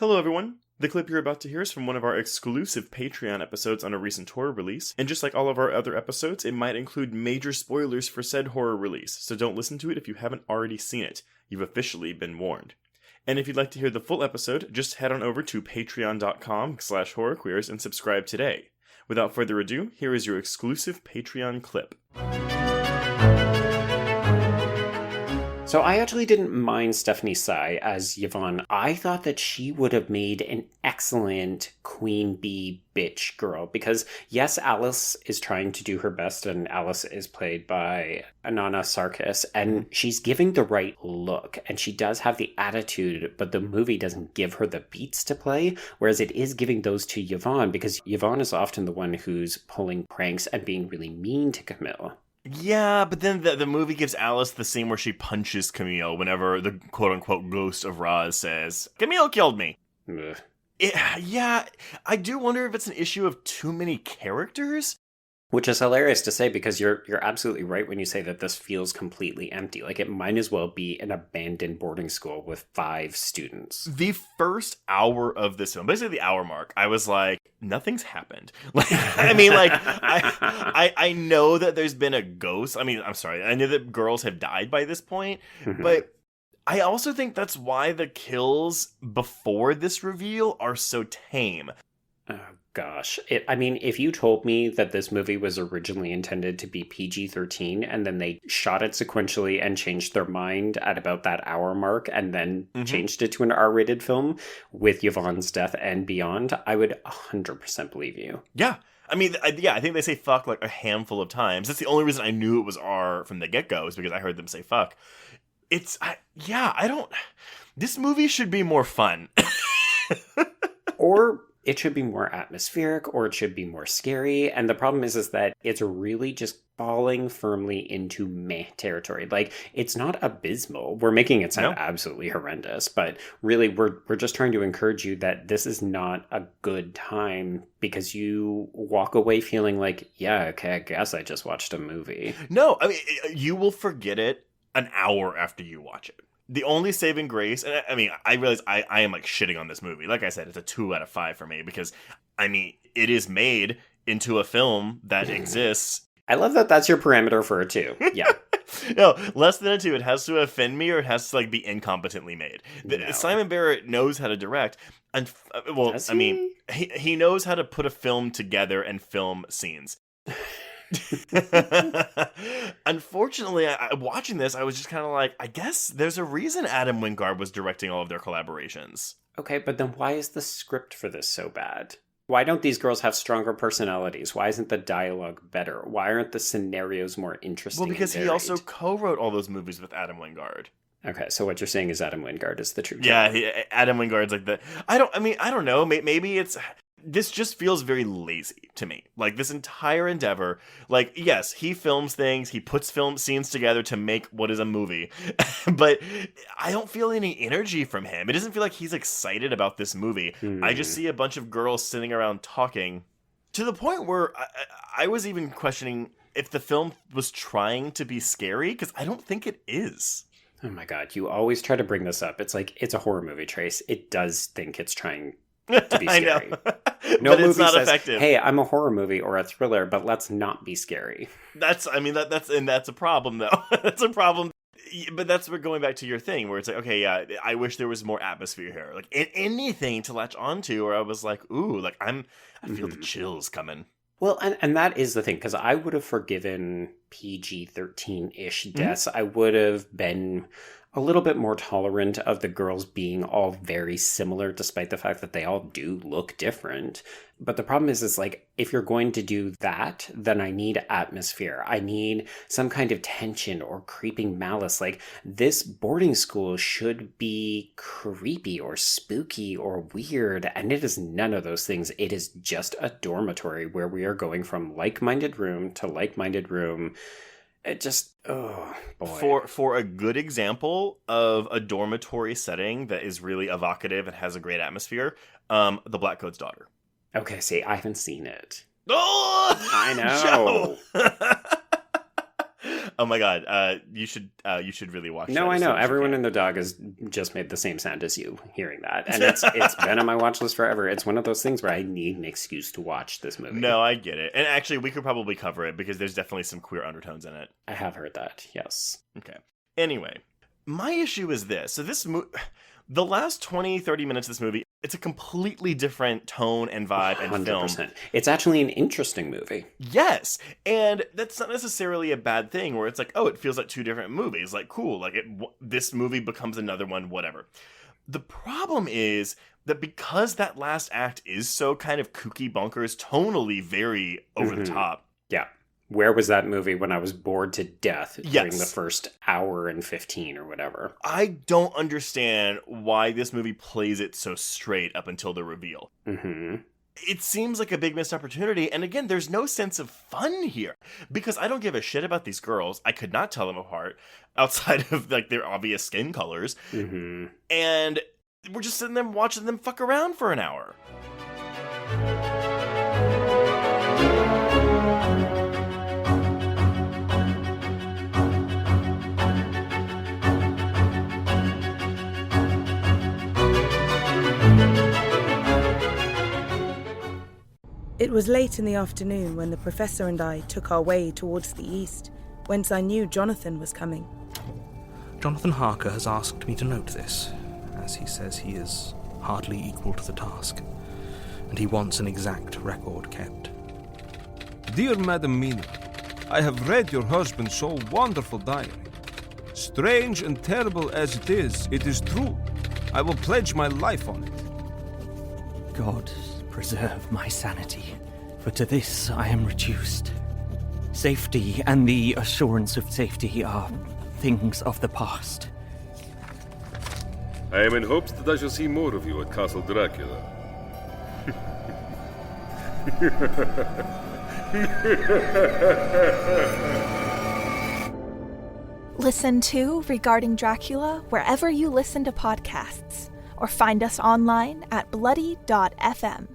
Hello, everyone. The clip you're about to hear is from one of our exclusive Patreon episodes on a recent horror release, and just like all of our other episodes, it might include major spoilers for said horror release, so don't listen to it if you haven't already seen it. You've officially been warned. And if you'd like to hear the full episode, just head on over to patreon.com/horrorqueers and subscribe today. Without further ado, here is your exclusive Patreon clip. So I actually didn't mind Stephanie Sy as Yvonne. I thought that she would have made an excellent queen bee bitch girl because yes, Alice is trying to do her best and Alice is played by Anana Sarkis and she's giving the right look and she does have the attitude, but the movie doesn't give her the beats to play, whereas it is giving those to Yvonne because Yvonne is often the one who's pulling pranks and being really mean to Camille. Yeah, but then the movie gives Alice the scene where she punches Camille whenever the quote-unquote ghost of Roz says, "Camille killed me." Ugh. Yeah, I do wonder if it's an issue of too many characters. Which is hilarious to say because you're absolutely right when you say that this feels completely empty. Like it might as well be an abandoned boarding school with 5 students. The first hour of this film, basically the hour mark, I was like, nothing's happened. Like, I know that there's been a ghost. I mean, I'm sorry. I know that girls have died by this point, but I also think that's why the kills before this reveal are so tame. Oh, gosh. If you told me that this movie was originally intended to be PG-13 and then they shot it sequentially and changed their mind at about that hour mark and then changed it to an R-rated film with Yvonne's death and beyond, I would 100% believe you. Yeah. I mean, I think they say fuck like a handful of times. That's the only reason I knew it was R from the get-go is because I heard them say fuck. This movie should be more fun. Or it should be more atmospheric, or it should be more scary. And the problem is that it's really just falling firmly into meh territory. Like, it's not abysmal. We're making it sound absolutely horrendous, but really we're just trying to encourage you that this is not a good time because you walk away feeling like, yeah, okay, I guess I just watched a movie. No, I mean, you will forget it an hour after you watch it. The only saving grace, and I mean, I realize I am like shitting on this movie. Like I said, it's a 2 out of 5 for me because, I mean, it is made into a film that exists. I love that that's your parameter for a 2. Yeah. No, less than a 2. It has to offend me or it has to like be incompetently made. No. Simon Barrett knows how to direct. And, well, Does I mean, he knows how to put a film together and film scenes. Unfortunately, watching this, I was just kind of like, I guess there's a reason Adam Wingard was directing all of their collaborations. Okay, but then why is the script for this so bad? Why don't these girls have stronger personalities? Why isn't the dialogue better? Why aren't the scenarios more interesting? Well, because he also co-wrote all those movies with Adam Wingard. Okay, so what you're saying is Adam Wingard is the true Adam Wingard's like the... I don't know. Maybe it's... This just feels very lazy to me. Like, this entire endeavor, like, yes, he films things, he puts film scenes together to make what is a movie, but I don't feel any energy from him. It doesn't feel like he's excited about this movie. I just see a bunch of girls sitting around talking, to the point where I was even questioning if the film was trying to be scary, because I don't think it is. Oh my god, you always try to bring this up. It's like, it's a horror movie, Trace. It does think it's trying to be scary. I know. No but movie it's not says, effective. Hey, I'm a horror movie or a thriller, but let's not be scary. That's a problem though. That's a problem. But that's where going back to your thing where it's like, okay, yeah, I wish there was more atmosphere here. Like anything to latch onto where I was like, ooh, like I feel the chills coming. Well, and that is the thing, because I would have forgiven PG-13-ish deaths. I would have been a little bit more tolerant of the girls being all very similar, despite the fact that they all do look different. But the problem is like, if you're going to do that, then I need atmosphere. I need some kind of tension or creeping malice. Like, this boarding school should be creepy or spooky or weird, and it is none of those things. It is just a dormitory where we are going from like-minded room to like-minded room. It just, oh boy. For a good example of a dormitory setting that is really evocative and has a great atmosphere, The Black Coat's Daughter. Okay, see, I haven't seen it. Oh, I know. Oh my god, you should really watch. No, that I as know. soon as you Everyone can. and their dog has just made the same sound as you hearing that, and it's been on my watch list forever. It's one of those things where I need an excuse to watch this movie. No, I get it, and actually, we could probably cover it because there's definitely some queer undertones in it. I have heard that. Yes. Okay. Anyway, my issue is this. So the last 20, 30 minutes of this movie, it's a completely different tone and vibe and film. 100%. It's actually an interesting movie. Yes, and that's not necessarily a bad thing where it's like, oh, it feels like two different movies. Like, cool, like this movie becomes another one, whatever. The problem is that because that last act is so kind of kooky bonkers, tonally very over the top. Yeah. Where was that movie when I was bored to death during Yes. the first hour and 15 or whatever? I don't understand why this movie plays it so straight up until the reveal. Mm-hmm. It seems like a big missed opportunity, and again, there's no sense of fun here. Because I don't give a shit about these girls. I could not tell them apart, outside of like their obvious skin colors. Mm-hmm. And we're just sitting there watching them fuck around for an hour. It was late in the afternoon when the professor and I took our way towards the east, whence I knew Jonathan was coming. Jonathan Harker has asked me to note this, as he says he is hardly equal to the task, and he wants an exact record kept. Dear Madam Mina, I have read your husband's so wonderful diary. Strange and terrible as it is true. I will pledge my life on it. God preserve my sanity, for to this I am reduced. Safety and the assurance of safety are things of the past. I am in hopes that I shall see more of you at Castle Dracula. Listen to Regarding Dracula wherever you listen to podcasts, or find us online at bloody.fm.